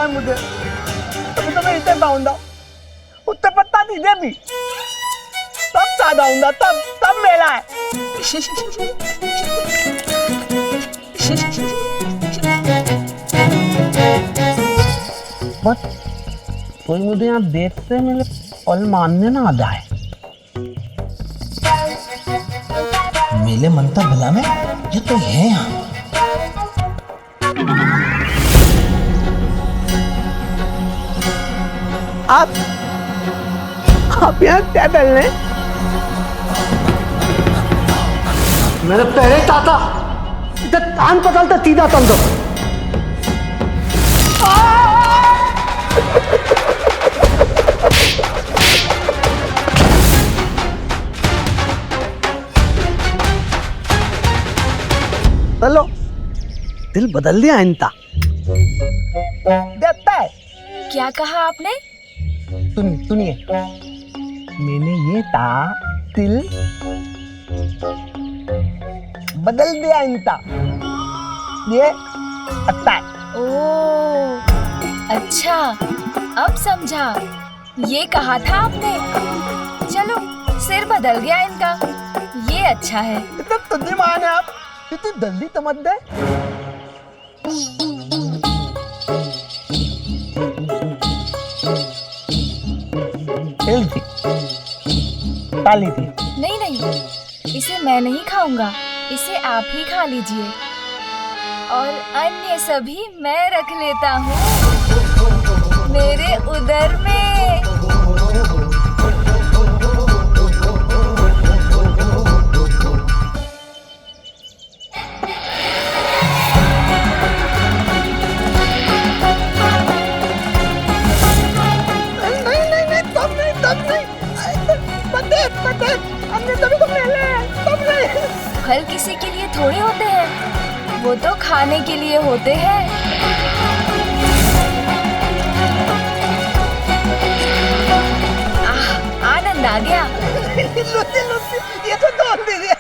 है मुझे, तभी तो मैं इसे बाउंडा उत्ते पत्ता दीजिए भी, तब सादा हूँ, तब मेला है। बस कोई मुझे यहाँ देखते मेरे पल मानने ना आ जाए। मेले मनता भला में ये तो है यहाँ। आप यहाँ क्या कर रहे हैं? मेरे पहले ताता इधर तान पतल तो तीधा तल दो। चलो दिल बदल दिया इनका। देता है। क्या कहा आपने? सुनिए, मैंने ये था दिल बदल दिया इनका, ये पता है। ओह अच्छा, अब समझा। ये कहा था आपने। चलो सिर बदल गया इनका, ये अच्छा है। इतना बुद्धिमान है आप, इतनी जल्दी समझ गए। काली थी। नहीं, इसे मैं नहीं खाऊंगा, इसे आप ही खा लीजिए और अन्य सभी मैं रख लेता हूँ मेरे उदर में। फल किसी के लिए थोड़े होते हैं, वो तो खाने के लिए होते हैं। आनंद आ गया। ये तो तोड़ दीजिए।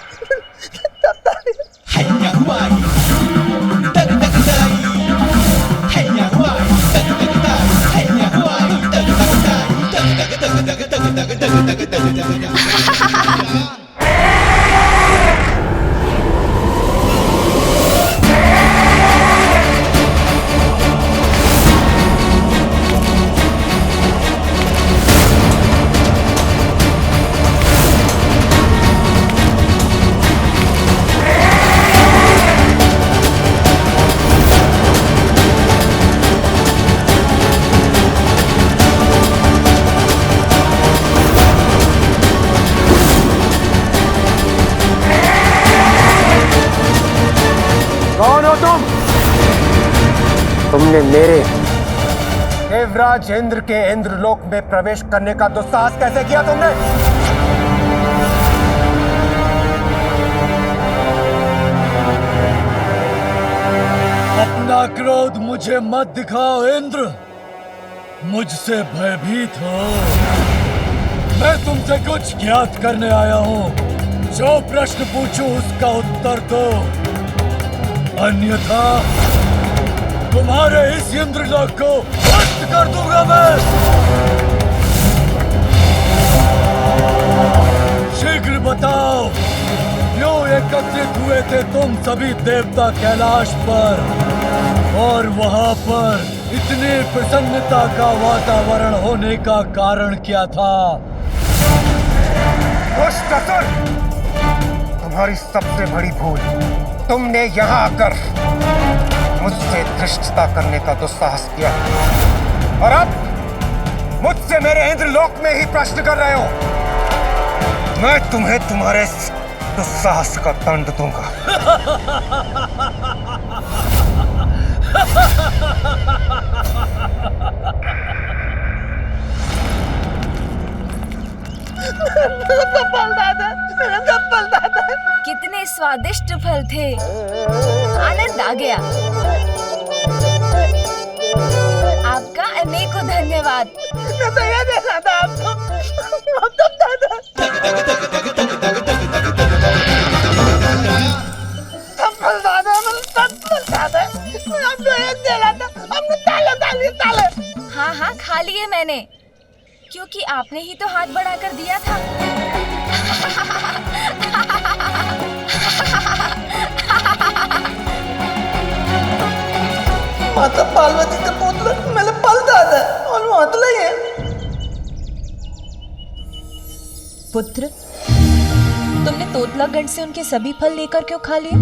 कौन हो तुमने मेरे देवराज इंद्र के इंद्रलोक में प्रवेश करने का दुस्साहस कैसे किया तुमने? अपना क्रोध मुझे मत दिखाओ इंद्र, मुझसे भयभीत हो। मैं तुमसे कुछ ज्ञात करने आया हूँ, जो प्रश्न पूछूं उसका उत्तर दो, अन्यथा तुम्हारे इस इंद्रलोक को नष्ट कर दूंगा मैं। शीघ्र बताओ, क्यों एकत्रित हुए थे तुम सभी देवता कैलाश पर, और वहां पर इतनी प्रसन्नता का वातावरण होने का कारण क्या था? दुष्ट असुर, तुम्हारी सबसे बड़ी भूल, तुमने यहाँ आकर मुझसे धृष्टता करने का दुस्साहस किया, और अब मुझसे मेरे इंद्रलोक में ही प्रश्न कर रहे हो। मैं तुम्हें तुम्हारे दुस्साहस का दंड दूंगा। कितने स्वादिष्ट फल थे, आनंद आ गया। आपका अनेकों धन्यवाद। मैं तो ये देखा था आपको। सब फल दादा, सब फल दादा। हमने एक देना था, हमने ताला ले। हाँ हाँ खा लिए मैंने, क्योंकि आपने ही तो हाथ बढ़ाकर दिया था। माता पार्वती का पुत्र मैंने पल दादा और मातला ही है। पुत्र, तुमने तोतलागढ़ से उनके सभी फल लेकर क्यों खा लिए?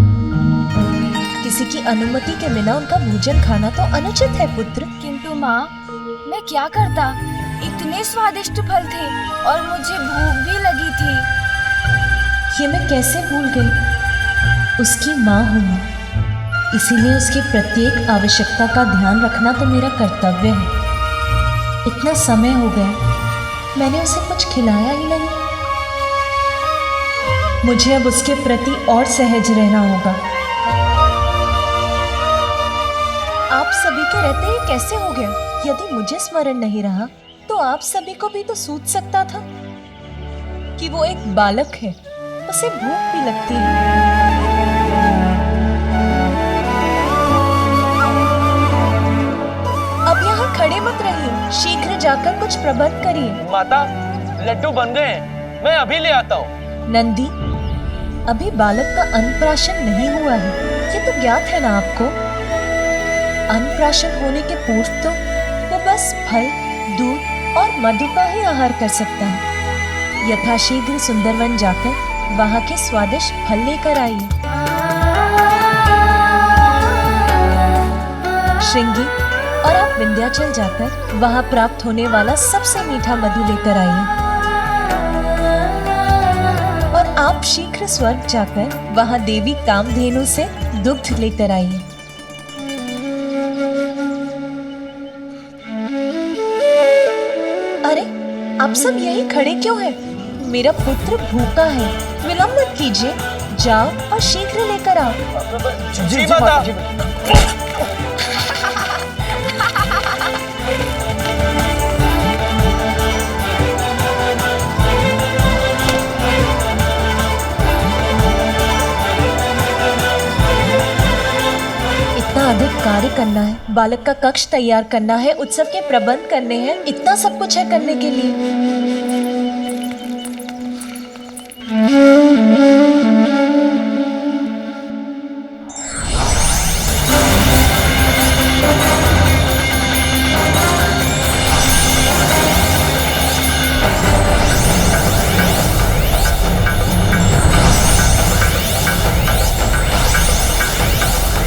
किसी की अनुमति के बिना उनका भोजन खाना तो अनुचित है पुत्र। किंतु माँ, मैं क्या करता, इतने स्वादिष्ट फल थे और मुझे भूख भी लगी थी। ये मैं कैसे भूल गई? उसकी माँ हूँ मैं, इसीलिए उसकी प्रत्येक आवश्यकता का ध्यान रखना तो मेरा कर्तव्य है। इतना समय हो गया, मैंने उसे कुछ खिलाया ही नहीं। मुझे अब उसके प्रति और सहज रहना होगा। आप सभी के रहते ही कैसे हो गया? यदि मुझे स्मरण नहीं रहा तो आप सभी को भी तो सूझ सकता था कि वो एक बालक है, उसे भूख भी लगती है। अब यहाँ खड़े मत रहिए, शीघ्र जाकर कुछ प्रबंध करिए। माता, लड्डू बन गए हैं, मैं अभी ले आता हूँ। नंदी, अभी बालक का अन्नप्राशन नहीं हुआ है, ये तो ज्ञात है ना आपको? अन्नप्राशन होने के पूर्व तो वो बस फल, दूध और मधु का ही आहार कर सकता है। यथाशीघ्र सुंदरवन जाकर वहाँ के स्वादिष्ट फल लेकर आइए। श्रृंगी, और आप विंध्याचल जाकर वहाँ प्राप्त होने वाला सबसे मीठा मधु लेकर आइए। और आप शीघ्र स्वर्ग जाकर वहाँ देवी कामधेनु से दुग्ध लेकर आइए। अरे, आप सब यहीं खड़े क्यों हैं? मेरा पुत्र भूखा है, विलंब मत कीजिए, जाओ और शीघ्र लेकर आओ। जी माता। इतना अधिक कार्य करना है, बालक का कक्ष तैयार करना है, उत्सव के प्रबंध करने हैं, इतना सब कुछ है करने के लिए।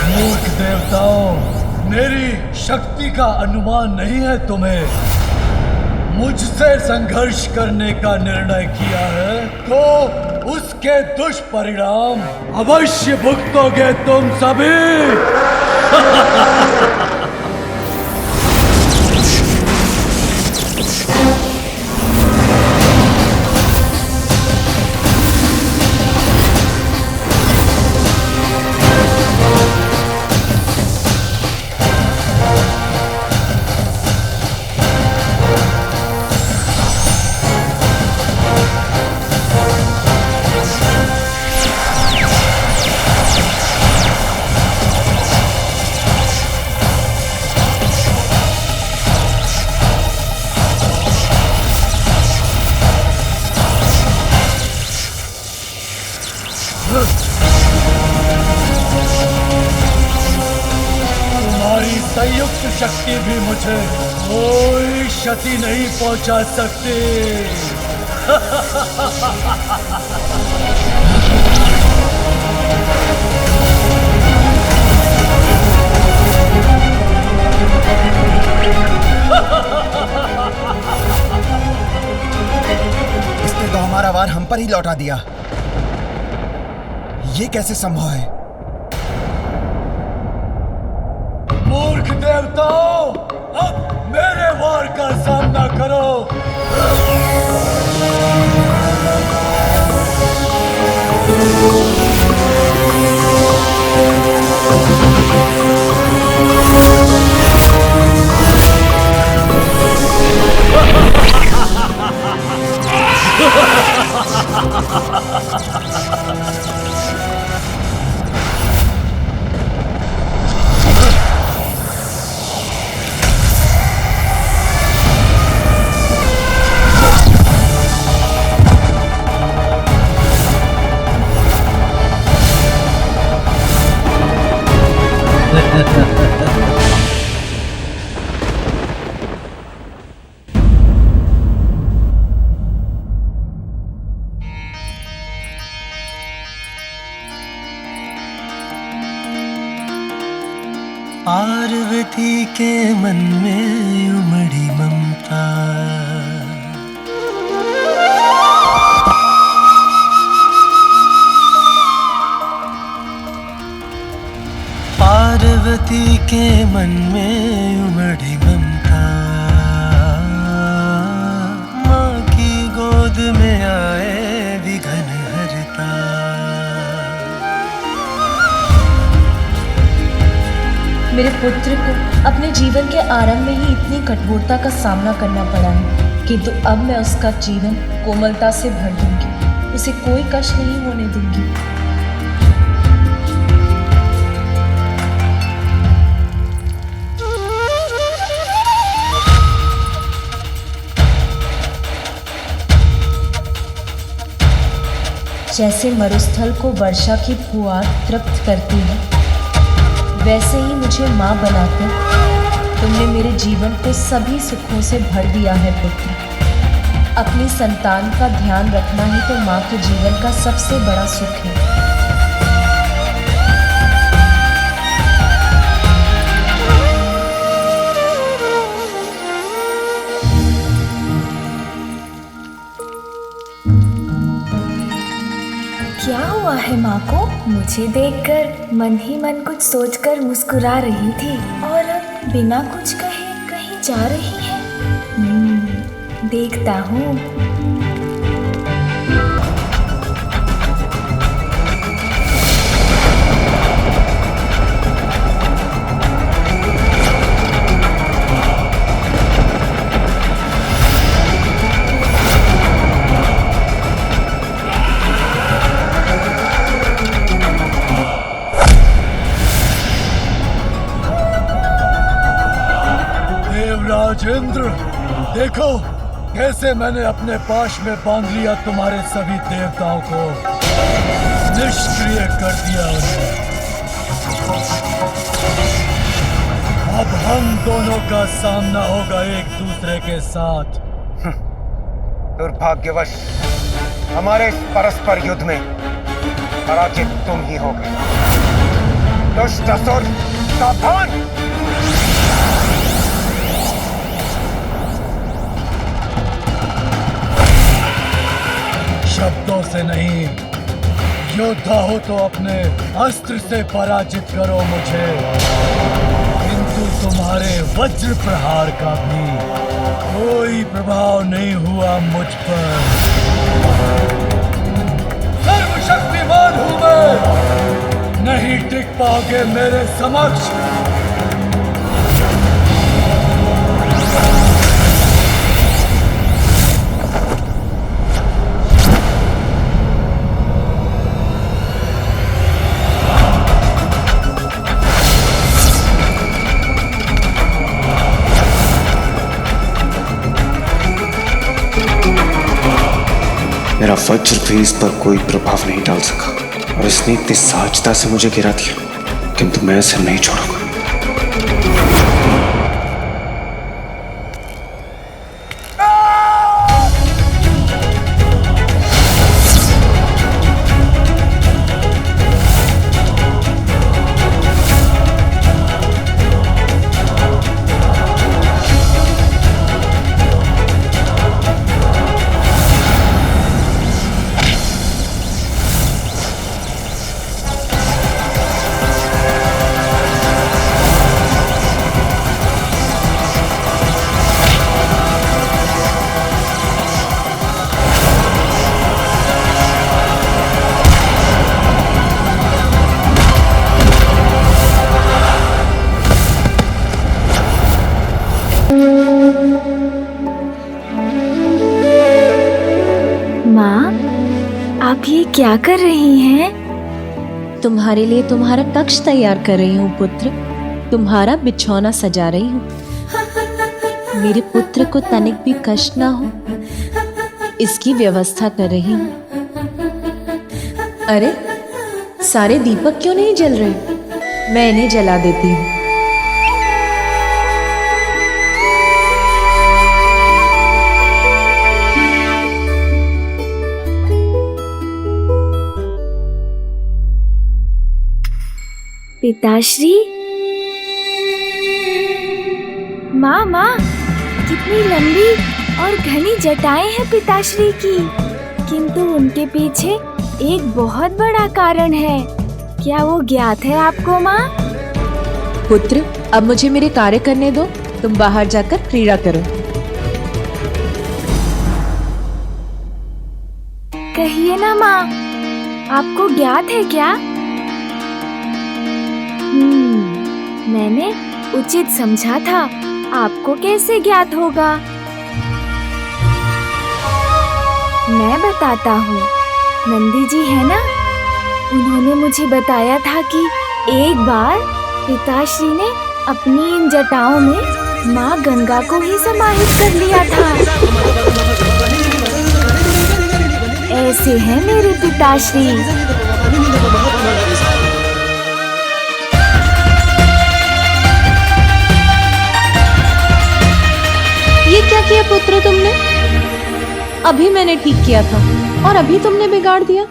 मूर्ख देवताओं, मेरी शक्ति का अनुमान नहीं है तुम्हें? मुझसे संघर्ष करने का निर्णय किया है तो उसके दुष्परिणाम अवश्य भुगतोगे तुम सभी। तुम्हारी संयुक्त शक्ति भी मुझे कोई क्षति नहीं पहुंचा सकती। इसने तो हमारा वार हम पर ही लौटा दिया। ये कैसे संभव है? मूर्ख देवताओं, अब मेरे वार का सामना करो। पार्वती के मन में उमड़ी ममता। पार्वती के मन में उमड़ी ममता, माँ की गोद में आए विघन हरता। मेरे पुत्र को अपने जीवन के आरंभ में ही इतनी कठोरता का सामना करना पड़ा है, किंतु अब मैं उसका जीवन कोमलता से भर दूंगी, उसे कोई कष्ट नहीं होने दूंगी। जैसे मरुस्थल को वर्षा की फुहार तृप्त करती है, वैसे ही मुझे माँ बनाकर तुमने मेरे जीवन को सभी सुखों से भर दिया है पुत्र। अपनी संतान का ध्यान रखना ही तो माँ के जीवन का सबसे बड़ा सुख है। क्या हुआ है माँ को? मुझे देखकर मन ही मन कुछ सोचकर मुस्कुरा रही थी और अब बिना कुछ कहे कहीं जा रही है। देखता हूँ। राजेंद्र, देखो कैसे मैंने अपने पाश में बांध लिया तुम्हारे सभी देवताओं को, निष्क्रिय कर दिया उन्हें। अब हम दोनों का सामना होगा एक दूसरे के साथ। दुर्भाग्यवश हमारे इस परस्पर युद्ध में पराजित तुम ही हो गए। दुष्ट असुर, सावधान! शब्दों से नहीं, योद्धा हो तो अपने अस्त्र से पराजित करो मुझे, किंतु तुम्हारे वज्र प्रहार का भी कोई प्रभाव नहीं हुआ मुझ पर। सर्वशक्तिमान हूं मैं, नहीं टिक पाओगे मेरे समक्ष। मेरा वज्र भी इस पर कोई प्रभाव नहीं डाल सका और इसने इतनी सहजता से मुझे गिरा दिया, किंतु मैं इसे नहीं छोड़ूंगा। आप ये क्या कर रही हैं? तुम्हारे लिए तुम्हारा कक्ष तैयार कर रही हूँ पुत्र, तुम्हारा बिछौना सजा रही हूँ। मेरे पुत्र को तनिक भी कष्ट ना हो, इसकी व्यवस्था कर रही हूँ। अरे सारे दीपक क्यों नहीं जल रहे? मैं इन्हें जला देती हूँ। पिताश्री, माँ माँ, कितनी लंबी और घनी जटाएं हैं पिताश्री की, किंतु उनके पीछे एक बहुत बड़ा कारण है। क्या वो ज्ञात है आपको माँ? पुत्र, अब मुझे मेरे कार्य करने दो। तुम बाहर जाकर क्रीड़ा करो। कहिए ना माँ, आपको ज्ञात है क्या? मैंने उचित समझा था, आपको कैसे ज्ञात होगा? मैं बताता हूँ। नंदी जी है ना, उन्होंने मुझे बताया था कि एक बार पिताश्री ने अपनी इन जटाओं में माँ गंगा को ही समाहित कर लिया था। ऐसे हैं मेरे पिताश्री। ये क्या किया पुत्र तुमने? अभी मैंने ठीक किया था और अभी तुमने बिगाड़ दिया।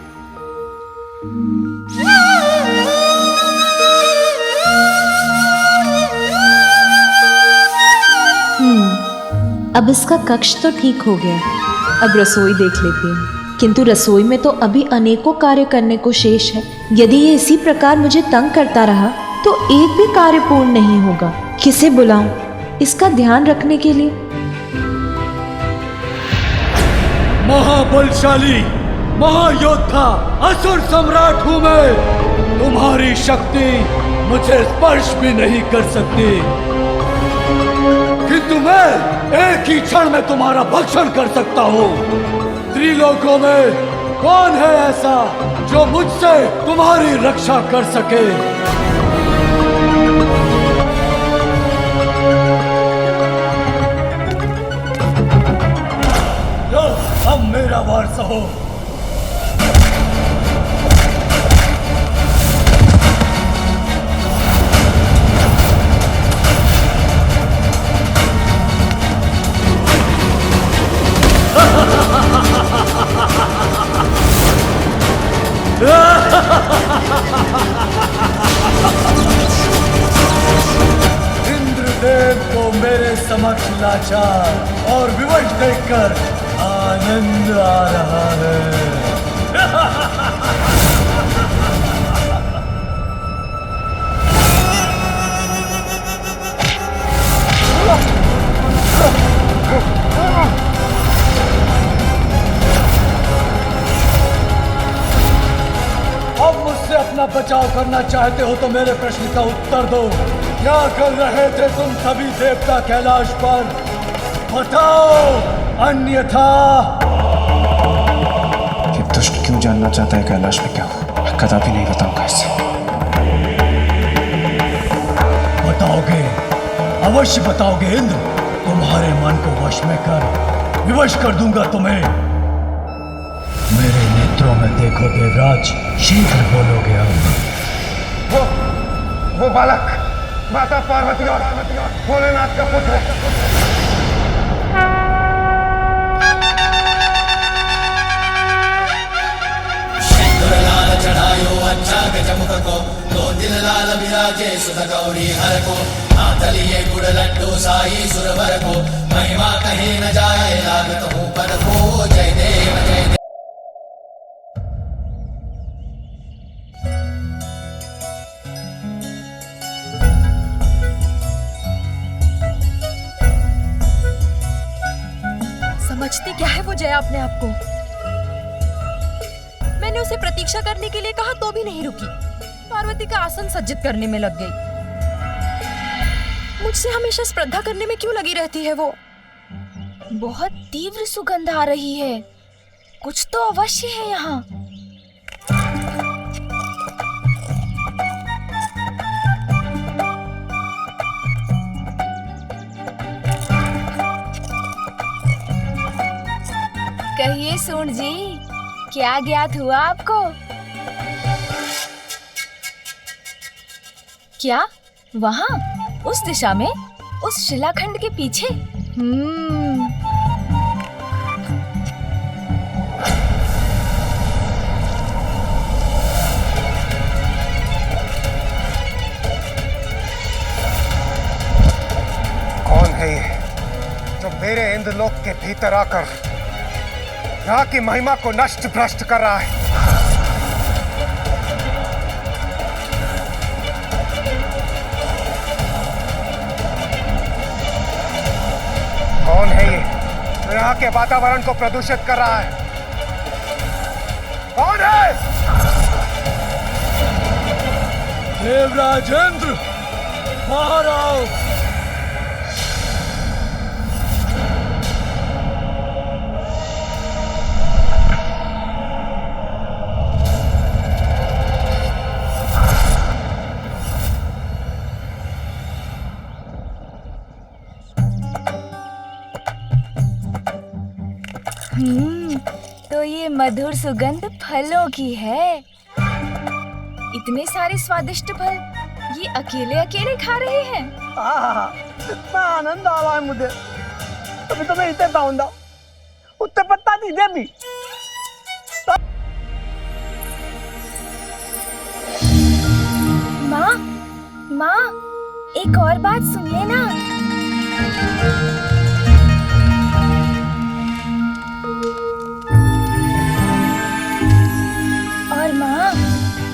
अब इसका कक्ष तो ठीक हो गया। अब रसोई देख लेती हूँ, किंतु रसोई में तो अभी अनेकों कार्य करने को शेष है। यदि ये इसी प्रकार मुझे तंग करता रहा तो एक भी कार्य पूर्ण नहीं होगा। किसे बुलाऊं इसका ध्यान रखने के लिए? महाबलशाली महायोद्धा असुर सम्राट हूं मैं। तुम्हारी शक्ति मुझे स्पर्श भी नहीं कर सकती, किंतु मैं एक ही क्षण में तुम्हारा भक्षण कर सकता हूँ। त्रिलोकों में कौन है ऐसा जो मुझसे तुम्हारी रक्षा कर सके? लो, अब मेरा वार सहो। इंद्रदेव को मेरे समक्ष लाचार और विवश देखकर आनंद आ रहा है। अब मुझसे अपना बचाव करना चाहते हो तो मेरे प्रश्न का उत्तर दो। क्या कर रहे थे तुम सभी देवता कैलाश पर? बताओ, अन्यथा। ये दुष्ट क्यों जानना चाहता है कैलाश में क्या हो? मैं कदापि नहीं बताऊंगा इसे। बताओगे, अवश्य बताओगे इंद्र। तुम्हारे मन को वश में कर विवश कर दूंगा तुम्हें। मेरे नेत्रों में देखो देवराज, शीघ्र बोलोगे अब। वो बालक माता पार्वती और भोलेनाथ का पुत्र है। चढ़ायो अच्छा गजमुख को, दो दिल लाल विराजे सुध गौरी हर को, हाथ लिए गुड़ लड्डू साई सुरवर को, महिमा कहीं न जाए लागत हूँ पर को। जय देव जय देव। समझती क्या है वो जया अपने आप को? मैंने उसे प्रतीक्षा करने के लिए कहा तो भी नहीं रुकी। पार्वती का आसन सज्जित करने में लग गई। मुझसे हमेशा स्पर्धा करने में क्यों लगी रहती है वो? बहुत तीव्र सुगंध आ रही है, कुछ तो अवश्य है यहाँ। कहिए सूंड जी, क्या ज्ञात हुआ आपको? क्या वहाँ उस दिशा में, उस शिलाखंड के पीछे? कौन है मेरे इंद्रलोक के भीतर आकर यहाँ की महिमा को नष्ट भ्रष्ट कर रहा है। कौन है ये जो यहाँ के वातावरण को प्रदूषित कर रहा है? कौन है? देवराज इंद्र, बाहर आओ। तो ये मधुर सुगंध फलों की है। इतने सारे स्वादिष्ट फल ये अकेले अकेले खा रहे हैं। इतना आनंद आ रहा है मुझे, तभी तो मैं इसे बाउंदा उत्ते पत्ता दीजिए भी। माँ, माँ, एक और बात सुनिए ना। और माँ,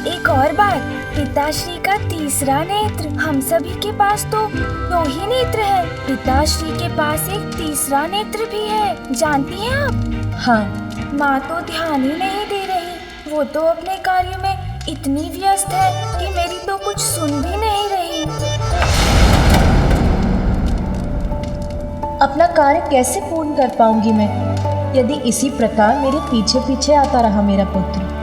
एक और बात, पिताश्री का तीसरा नेत्र। हम सभी के पास तो 2 ही नेत्र है, पिताश्री के पास एक तीसरा नेत्र भी है, जानती हैं आप? हाँ। माँ तो ध्यान ही नहीं दे रही, वो तो अपने कार्य में इतनी व्यस्त है कि मेरी तो कुछ सुन भी नहीं रही। अपना कार्य कैसे पूर्ण कर पाऊंगी मैं यदि इसी प्रकार मेरे पीछे पीछे आता रहा मेरा पुत्र?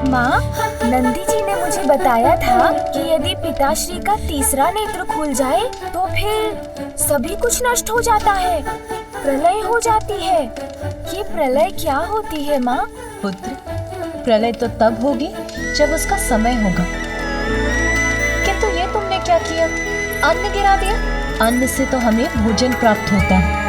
माँ, नंदी जी ने मुझे बताया था कि यदि पिताश्री का तीसरा नेत्र खुल जाए तो फिर सभी कुछ नष्ट हो जाता है, प्रलय हो जाती है। ये प्रलय क्या होती है माँ? पुत्र, प्रलय तो तब होगी जब उसका समय होगा। किंतु ये तुमने क्या किया? अन्न गिरा दिया। अन्न से तो हमें भोजन प्राप्त होता है।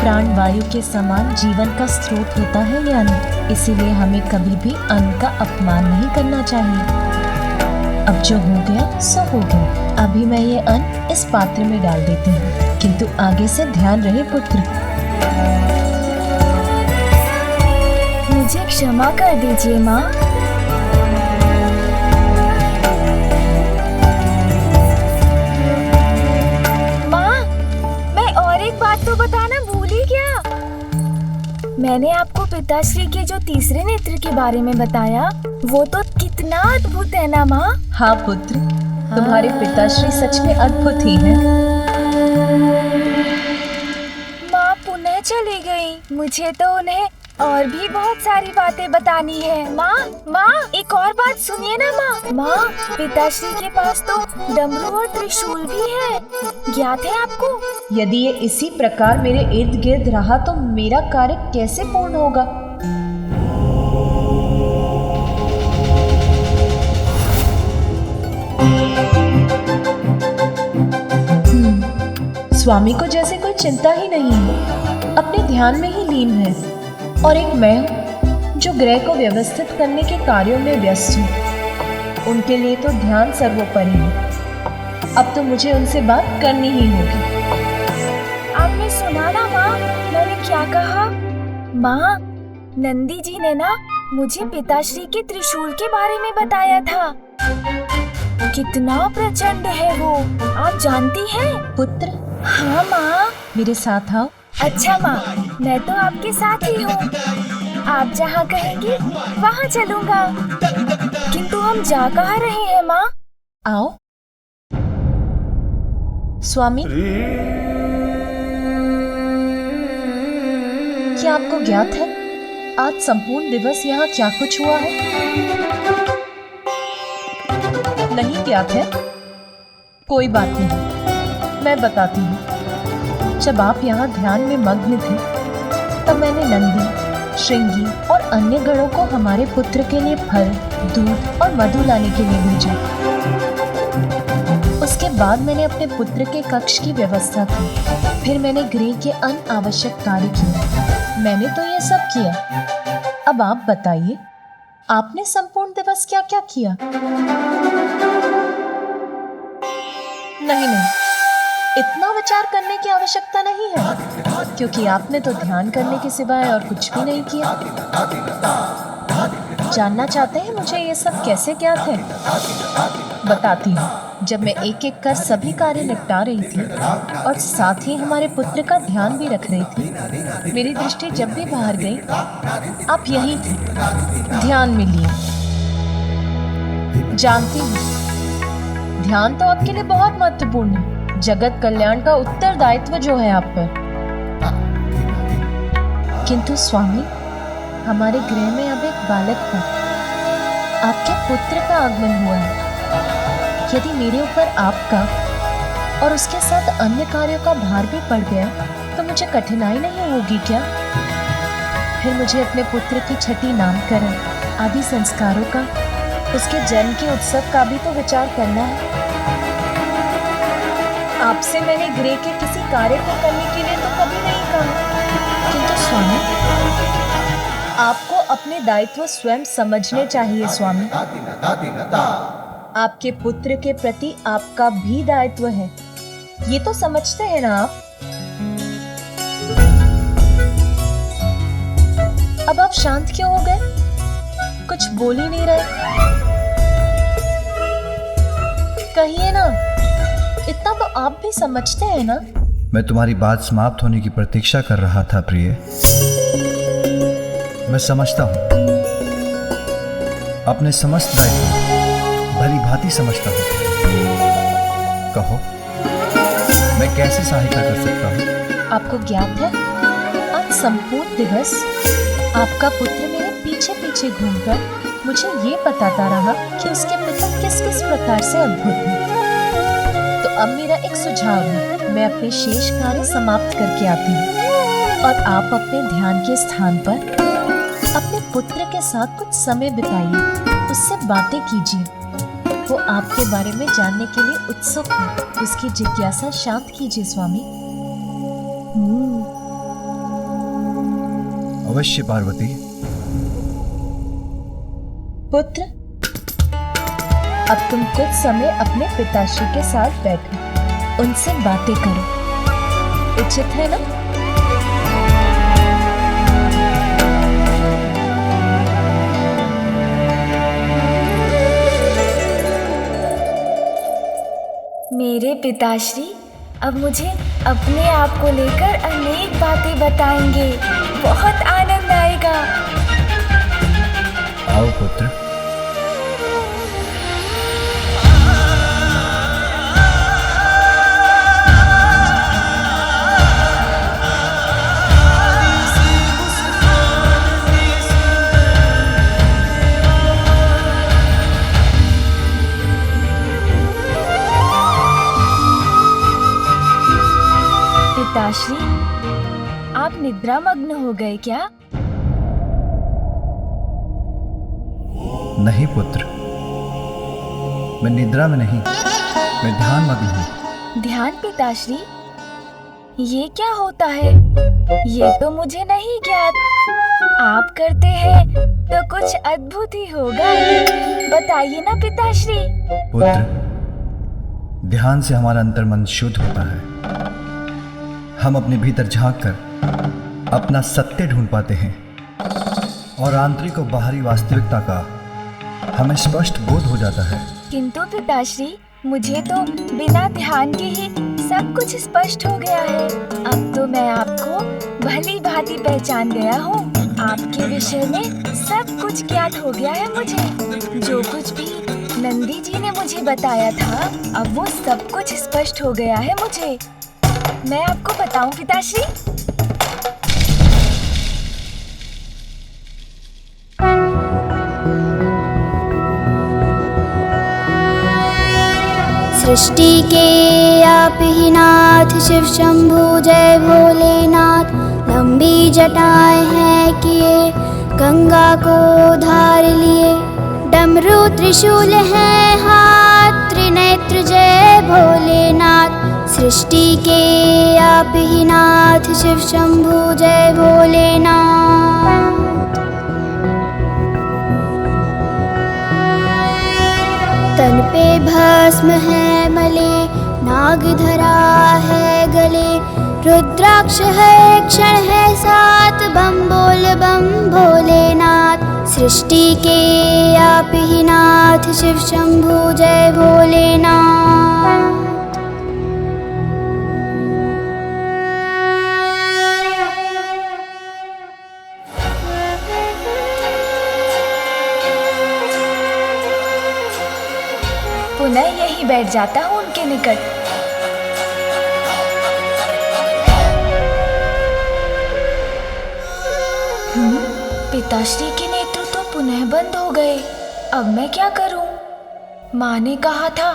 प्राण वायु के समान जीवन का स्रोत होता है ये अन्न, इसीलिए हमें कभी भी अन्न का अपमान नहीं करना चाहिए। अब जो हो गया सो हो गया। अभी मैं ये अन्न इस पात्र में डाल देती हूँ, किंतु आगे से ध्यान रहे पुत्र। मुझे क्षमा कर दीजिए माँ। माँ, मैं और एक बात तो बताना भूल ही गया। मैंने आपको पिताश्री के जो तीसरे नेत्र के बारे में बताया, वो तो कितना अद्भुत है ना माँ? हाँ पुत्र, तुम्हारे पिताश्री सच में अद्भुत ही हैं। माँ पुनः चली गई। मुझे तो उन्हें और भी बहुत सारी बातें बतानी है। माँ, माँ, एक और बात सुनिए ना माँ। माँ, पिताश्री के पास तो डमरू और त्रिशूल भी है, ज्ञात है आपको? यदि ये इसी प्रकार मेरे इर्द गिर्द रहा तो मेरा कार्य कैसे पूर्ण होगा? स्वामी को जैसे कोई चिंता ही नहीं है, अपने ध्यान में ही लीन है। और एक मैं हूँ जो ग्रह को व्यवस्थित करने के कार्यों में व्यस्त हूँ। उनके लिए तो ध्यान सर्वोपरि है। अब तो मुझे उनसे बात करनी ही होगी। आपने सुना ना माँ, मैंने क्या कहा? माँ, नंदी जी ने ना मुझे पिताश्री के त्रिशूल के बारे में बताया था। कितना प्रचंड है वो, आप जानती हैं? पुत्र, हाँ माँ। मेरे साथ आओ। अच्छा माँ, मैं तो आपके साथ ही हूँ। आप जहाँ कहेंगी वहाँ चलूँगा। किंतु हम जा कहाँ रहे हैं माँ? आओ। स्वामी, क्या आपको ज्ञात है आज संपूर्ण दिवस यहाँ क्या कुछ हुआ है? नहीं ज्ञात है? कोई बात नहीं, मैं बताती हूँ। जब आप यहाँ ध्यान में मग्न थे, तब मैंने नंदी, श्रृंगी और अन्य गणों को हमारे पुत्र के लिए फल, दूध और मधु लाने के लिए भेजा। उसके बाद मैंने अपने पुत्र के कक्ष की व्यवस्था की। फिर मैंने गृह के अनावश्यक कार्य किए। मैंने तो ये सब किया। अब आप बताइए, आपने संपूर्ण दिवस क्या क्या किया? नहीं, इतना विचार करने की आवश्यकता नहीं है, क्योंकि आपने तो ध्यान करने के सिवाय और कुछ भी नहीं किया। जानना चाहते हैं मुझे ये सब कैसे क्या थे? बताती हूँ। जब मैं एक एक कर सभी कार्य निपटा रही थी और साथ ही हमारे पुत्र का ध्यान भी रख रही थी, मेरी दृष्टि जब भी बाहर गई आप यही थे, ध्यान में लिए। जानती हूँ ध्यान तो आपके लिए बहुत महत्वपूर्ण है, जगत कल्याण का उत्तरदायित्व जो है आप पर। किंतु स्वामी, हमारे गृह में अब एक बालक है, आपके पुत्र का आगमन हुआ है। यदि मेरे ऊपर आपका और उसके साथ अन्य कार्यों का भार भी पड़ गया तो मुझे कठिनाई नहीं होगी क्या? फिर मुझे अपने पुत्र की छठी नामकरण आदि संस्कारों का, उसके जन्म के उत्सव का भी तो विचार करना है। आपसे मैंने गृह के किसी कार्य को करने के लिए तो कभी नहीं कहा, किंतु स्वामी आपको अपने दायित्व स्वयं समझने चाहिए। स्वामी, आपके पुत्र के प्रति आपका भी दायित्व है, ये तो समझते हैं ना आप? अब आप शांत क्यों हो गए? कुछ बोल ही नहीं रहे। कहिए ना, इतना तो आप भी समझते हैं ना? मैं तुम्हारी बात समाप्त होने की प्रतीक्षा कर रहा था प्रिय। मैं समझता हूँ, अपने समस्त दायित्व भली भांति समझता हूँ। कहो, मैं कैसे सहायता कर सकता हूँ? आपको ज्ञात है, आज संपूर्ण दिवस आपका पुत्र मेरे पीछे पीछे घूमकर मुझे ये बताता रहा कि उसके पिता किस किस प्रकार से अद्भुत हैं। तो अब मेरा एक सुझाव है, मैं अपने शेष कार्य समाप्त करके आती हूँ और आप अपने ध्यान के स्थान पर अपने पुत्र के साथ कुछ समय बिताइए, उससे बातें कीजिए। वो आपके बारे में जानने के लिए उत्सुक है, उसकी जिज्ञासा शांत कीजिए स्वामी। अवश्य पार्वती। पुत्र, अब तुम कुछ समय अपने पिताश्री के साथ बैठो, उनसे बातें करो, उचित है ना? मेरे पिताश्री अब मुझे अपने आप को लेकर अनेक बातें बताएंगे, बहुत आनंद आएगा। आओ पुत्र। पिताश्री, आप निद्रा मग्न हो गए क्या? नहीं पुत्र, मैं निद्रा में नहीं, मैं ध्यान मग्न हूँ। ध्यान पिताश्री, ये क्या होता है? ये तो मुझे नहीं ज्ञात। आप करते हैं तो कुछ अद्भुत ही होगा, बताइए ना पिताश्री। पुत्र, ध्यान से हमारा अंतर्मन शुद्ध होता है। हम अपने भीतर झांककर अपना सत्य ढूंढ पाते हैं और आंतरिक और बाहरी वास्तविकता का हमें स्पष्ट बोध हो जाता है। किंतु पिताश्री, मुझे तो बिना ध्यान के ही सब कुछ स्पष्ट हो गया है। अब तो मैं आपको भली भांति पहचान गया हूँ। आपके विषय में सब कुछ ज्ञात हो गया है मुझे। जो कुछ भी नंदी जी ने मुझे बताया था, अब वो सब कुछ स्पष्ट हो गया है मुझे। मैं आपको बताऊं पिताश्री? सृष्टि के आप ही नाथ, शिव शंभु जय भोलेनाथ। लंबी जटाएं हैं किए, गंगा को धार लिए। डमरू त्रिशूल है हाथ, त्रिनेत्र जय भोलेनाथ। सृष्टि के आप ही नाथ, शिव शंभु जय भोलेनाथ। तन पे भस्म है मले, नागधरा है गले, रुद्राक्ष है क्षण है साथ, बम भोलेनाथ। सृष्टि के आप ही नाथ, शिव शंभु जय भोलेनाथ। पुनः यहीं बैठ जाता हूँ उनके निकट। पिताश्री के नेत्र तो पुनः बंद हो गए। अब मैं क्या करूं? माँ ने कहा था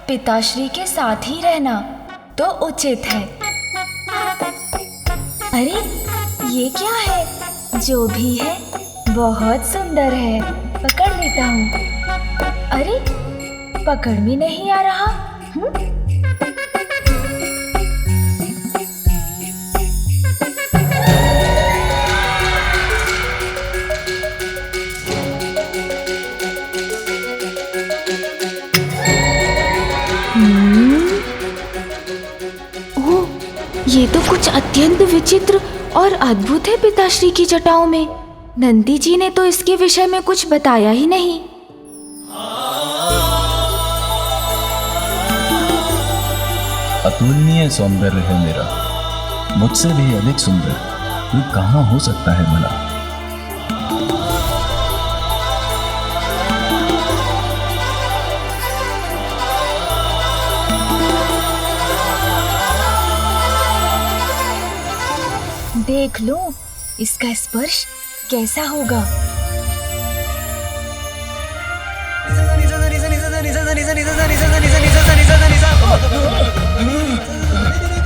पिताश्री के साथ ही रहना तो उचित है। अरे ये क्या है? जो भी है बहुत सुंदर है, पकड़ लेता हूँ। अरे पकड़ में नहीं आ रहा। ओह, ये तो कुछ अत्यंत विचित्र और अद्भुत है पिताश्री की जटाओं में। नंदी जी ने तो इसके विषय में कुछ बताया ही नहीं। अतुलनीय सौंदर्य है मेरा, मुझसे भी अधिक सुंदर ये कहाँ हो सकता है भला? देख लो इसका स्पर्श कैसा होगा।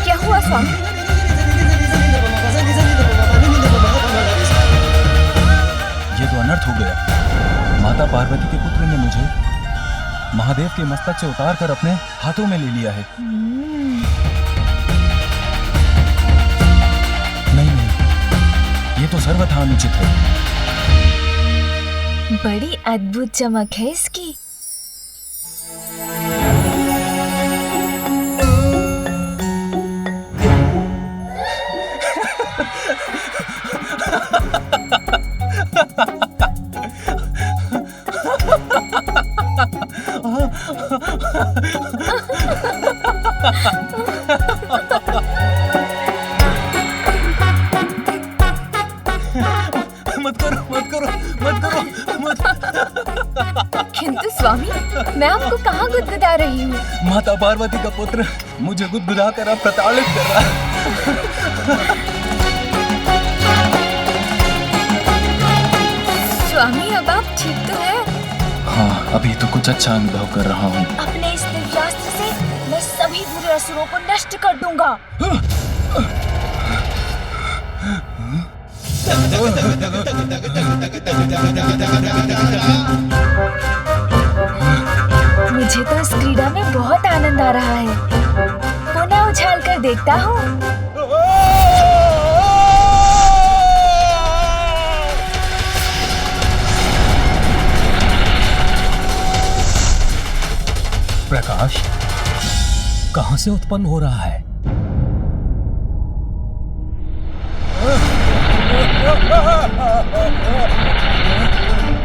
क्या हुआ स्वामी? ये तो अनर्थ हो गया। माता पार्वती के पुत्र ने मुझे महादेव के मस्तक से उतार कर अपने हाथों में ले लिया है। नहीं, ये तो सर्वथा अनुचित है। बड़ी अद्भुत चमक है इसकी। किंतु स्वामी, मैं आपको कहाँ गुदगुदा रही हूँ? माता पार्वती का पुत्र मुझे गुदगुदा कर अब प्रताड़ित कर रहा है। स्वामी अब आप ठीक तो है? हाँ, अभी तो कुछ अच्छा अनुभव कर रहा हूँ। अपने इस दिव्यास्त्र से मैं सभी बुरे असुरों को नष्ट कर दूंगा। मुझे तो इस क्रीड़ा में बहुत आनंद आ रहा है। पुनः उछाल कर देखता हूँ। प्रकाश कहाँ से उत्पन्न हो रहा है?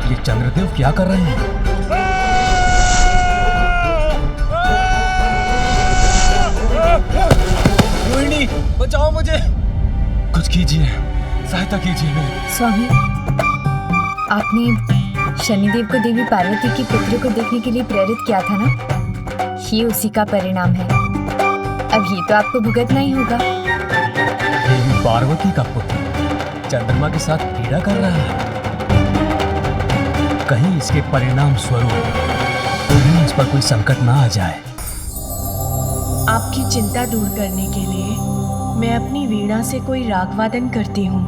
ये चंद्रदेव क्या कर रहे हैं? रोहिणी, बचाओ मुझे, कुछ कीजिए, सहायता कीजिए मेरी। स्वामी, आपने शनिदेव को देवी पार्वती के पुत्र को देखने के लिए प्रेरित किया था ना? ये उसी का परिणाम है। अब ये तो आपको भुगतना ही होगा। देवी पार्वती का पुत्र चंद्रमा के साथ क्रीड़ा कर रहा है। कहीं इसके परिणाम स्वरूप कहीं इस पर कोई संकट ना आ जाए। आपकी चिंता दूर करने के लिए मैं अपनी वीणा से कोई राग वादन करती हूँ।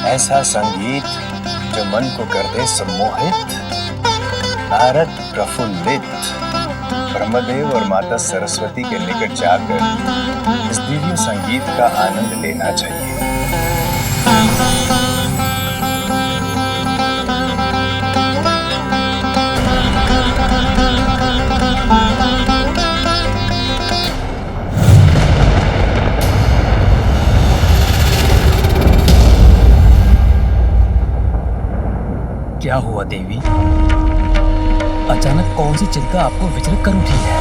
ऐसा संगीत जो मन को कर दे सम्मोहित, नारद प्रफुल्लित, ब्रह्मदेव और माता सरस्वती के निकट जाकर इस दिव्य संगीत का आनंद लेना चाहिए। क्या हुआ देवी? अचानक कौन सी चिंता आपको विचलित कर उठी है?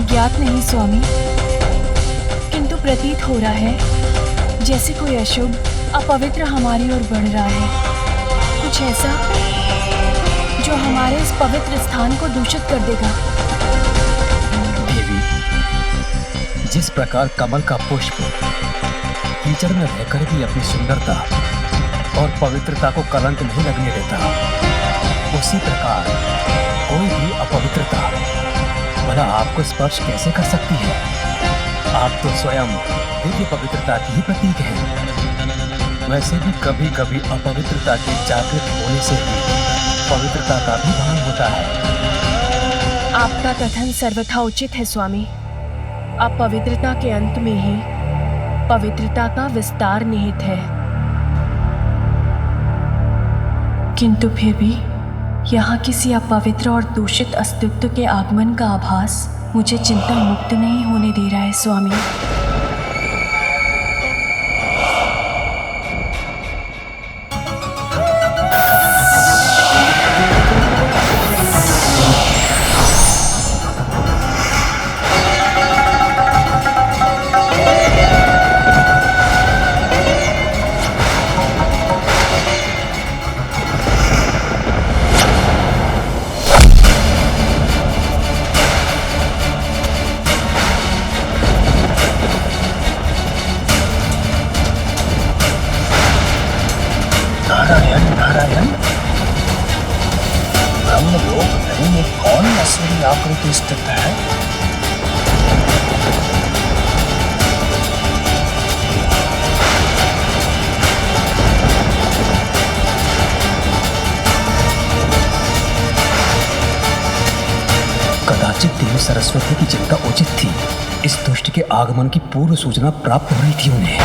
ज्ञात नहीं स्वामी, किंतु प्रतीत हो रहा है जैसे कोई अशुभ अपवित्र हमारी ओर बढ़ रहा है। कुछ ऐसा जो हमारे इस पवित्र स्थान को दूषित कर देगा। देवी, जिस प्रकार कमल का पुष्प कीचड़ में रहकर भी अपनी सुंदरता और पवित्रता को कलंक नहीं लगने देता, उसी प्रकार कोई भी अपवित्रता भला आपको स्पर्श कैसे कर सकती है? आप तो स्वयं दिव्य पवित्रता की ही प्रतीक हैं। वैसे भी कभी कभी अपवित्रता के जागृत होने से भी पवित्रता का भी भान होता है। आपका कथन सर्वथा उचित है स्वामी। अपवित्रता के अंत में ही पवित्रता का विस्तार निहित है। किंतु फिर भी यहाँ किसी अपवित्र और दूषित अस्तित्व के आगमन का आभास मुझे चिंता मुक्त नहीं होने दे रहा है स्वामी। नारायण नारायण, ब्रह्मलोक धरी में कौन असुरी आकृति स्थित है? कदाचित देवी सरस्वती की चिंता उचित थी। इस दुष्ट के आगमन की पूर्व सूचना प्राप्त हो रही थी उन्हें।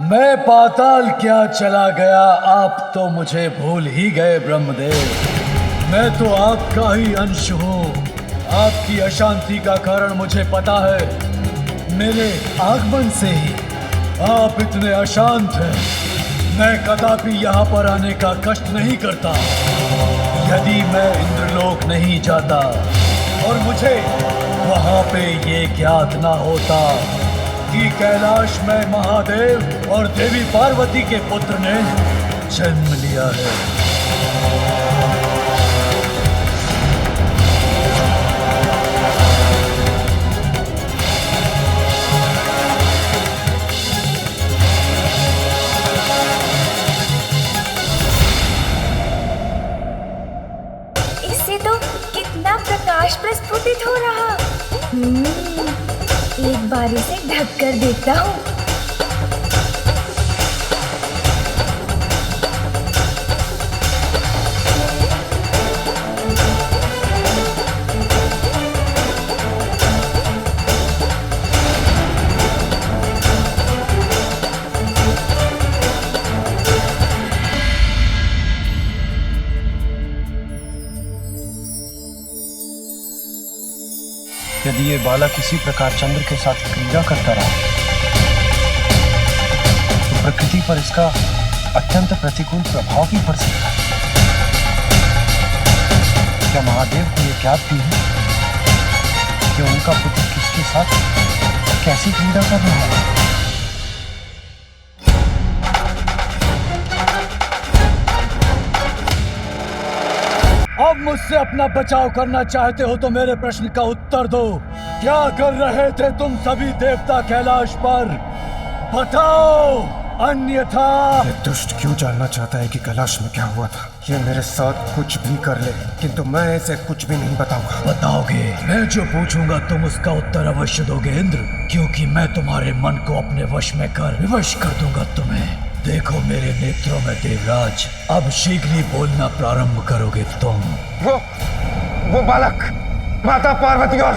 मैं पाताल क्या चला गया, आप तो मुझे भूल ही गए ब्रह्मदेव। मैं तो आपका ही अंश हूँ। आपकी अशांति का कारण मुझे पता है। मेरे आगमन से ही आप इतने अशांत हैं। मैं कदापि यहाँ पर आने का कष्ट नहीं करता यदि मैं इंद्रलोक नहीं जाता और मुझे वहाँ पे ये ज्ञात ना होता कि कैलाश में महादेव और देवी पार्वती के पुत्र ने जन्म लिया है। इससे तो कितना प्रकाश प्रस्फुटित हो रहा। एक बार इसे ढक कर देखता हूँ। यदि ये बालक किसी प्रकार चंद्र के साथ क्रीड़ा करता रहा तो प्रकृति पर इसका अत्यंत प्रतिकूल प्रभाव भी पड़ सकता है। क्या महादेव को ये ज्ञात भी है कि उनका पुत्र किसके साथ कैसी क्रीड़ा कर रहा है? अब मुझसे अपना बचाव करना चाहते हो तो मेरे प्रश्न का उत्तर दो। क्या कर रहे थे तुम सभी देवता कैलाश पर? बताओ, अन्यथा। ये दुष्ट क्यों जानना चाहता है कि कैलाश में क्या हुआ था? ये मेरे साथ कुछ भी कर ले, किंतु मैं इसे कुछ भी नहीं बताऊंगा। बताओगे? मैं जो पूछूंगा तुम उसका उत्तर अवश्य दोगे इंद्र, क्योंकि मैं तुम्हारे मन को अपने वश में कर विवश कर दूंगा तुम्हें। देखो मेरे नेत्रों में देवराज, अब शीघ्र ही बोलना प्रारंभ करोगे तुम। वो बालक माता पार्वती और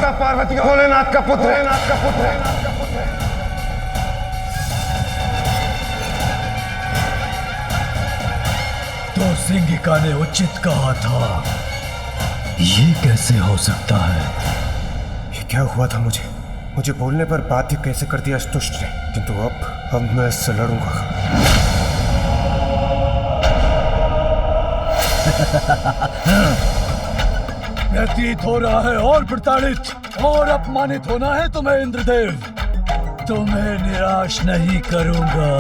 भोलेनाथ का पुत्र है। तो सिंगिका ने उचित कहा था। ये कैसे हो सकता है? ये क्या हुआ था मुझे बोलने पर बाध्य कैसे कर दिया इस दुष्ट ने, किंतु अब मैं इससे लड़ूंगा। प्रतीत हो रहा है और प्रताड़ित और अपमानित होना है तुम्हें इंद्रदेव। तुम्हें निराश नहीं करूंगा।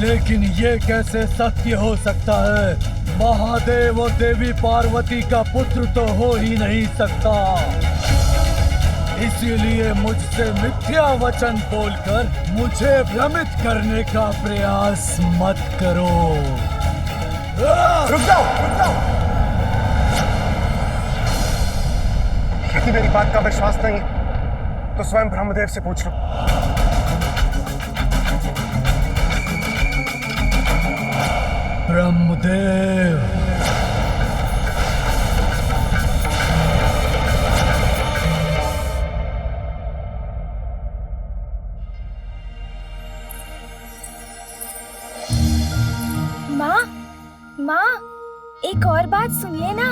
लेकिन ये कैसे सत्य हो सकता है? महादेव और देवी पार्वती का पुत्र तो हो ही नहीं सकता। इसीलिए मुझसे मिथ्या वचन बोलकर मुझे भ्रमित करने का प्रयास मत करो। रुक जाओ। यदि मेरी बात का विश्वास नहीं तो स्वयं ब्रह्मदेव से पूछ लो। ब्रह्मदेव, माँ, एक और बात सुनिए ना।